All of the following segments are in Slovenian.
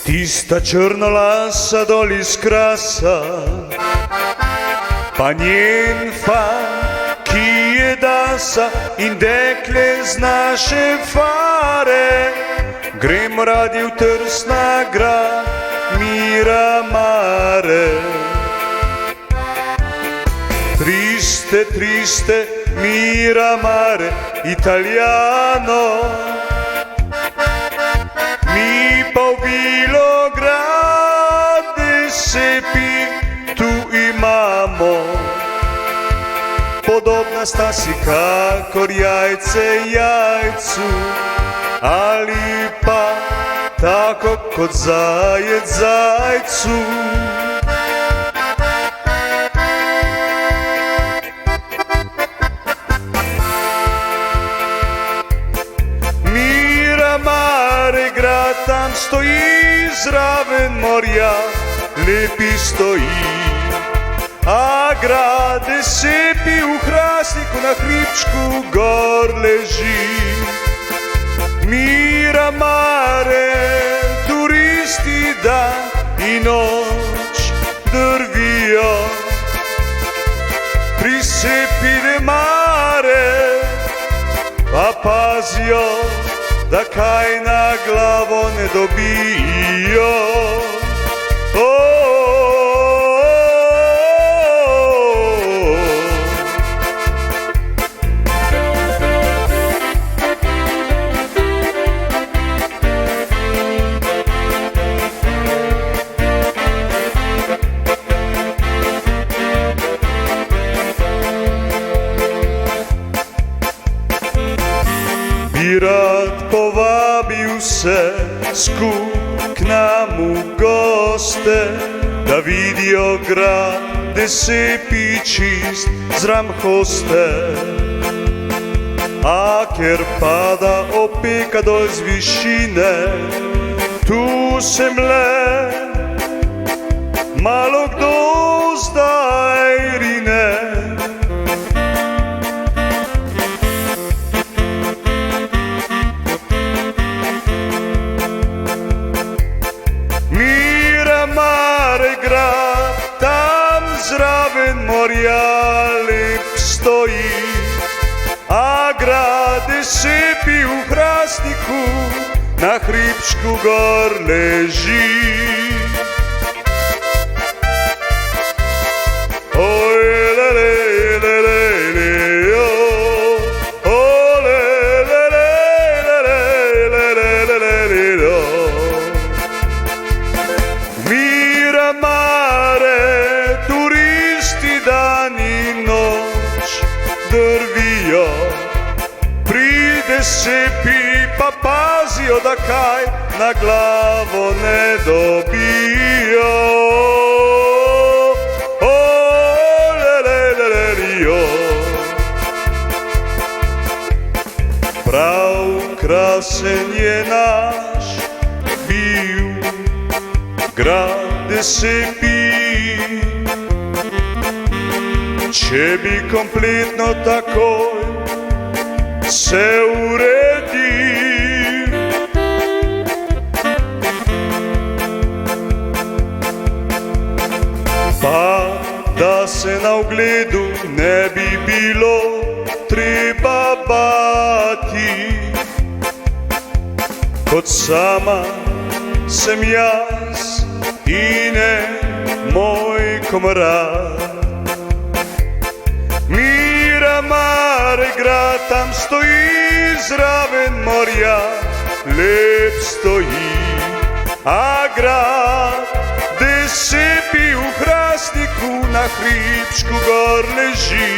Tista črnolasa dol iz krasa, pa njen fan, ki je dasa in dekle z naše fare. Gremo radi v Trst na grad Miramare. Triste, triste Miramare, Italiano. Mi pa v Bilograde sepi tu imamo. Podobna sta si kakor jajce jajcu, ali pa tako kot zajec zajcu. Miramare grad tam stoji zraven morja, lepi stoji. A grade sepi v hrastniku na hribčku gor leži. Miramare, turisti dan in noč drvijo. Pri sepi de mare pa pazijo, da kaj na glavo ne dobijo. Bi rad povabil vse skup k nam v goste, da vidijo grad, da sepi čist zram hoste. A ker pada opeka dol z višine, tu sem le, malo kdo zdaj rine. Miramare grad, tam zraven morja lep stoji. A grade sepi v hrastniku, na hribčku gor leži. Oj, le, le, le, le, le, jo. O, le, le, le, le, le, le, le, le, le, le, jo. Miramare, turisti dan in noč drvijo. Pride sepi pa pazijo, da kaj na glavo ne dobijo. O, le, le, le, le, jo. Prav krasen je naš bil grad, da sepi. Če bi kompletno takoj se uredil, pa da se na ugledu ne bi bilo treba bati. Kot sama sem jaz in ne moj komrad. Miramare grad, tam stoji zraven morja, lep stoji. A grad, da sepi v hrastniku, na hribčku gor leži.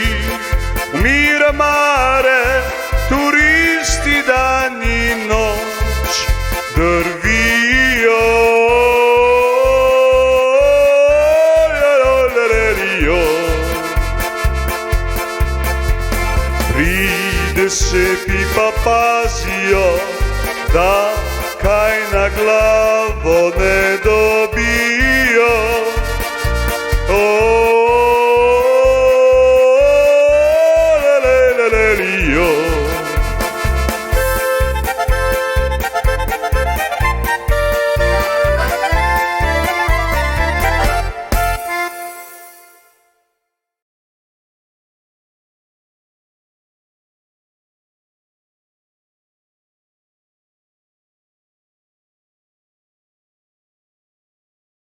V Miramare turisti dan in noč drvijo. Wysypi papazio, da kaj na glavo ne dobi.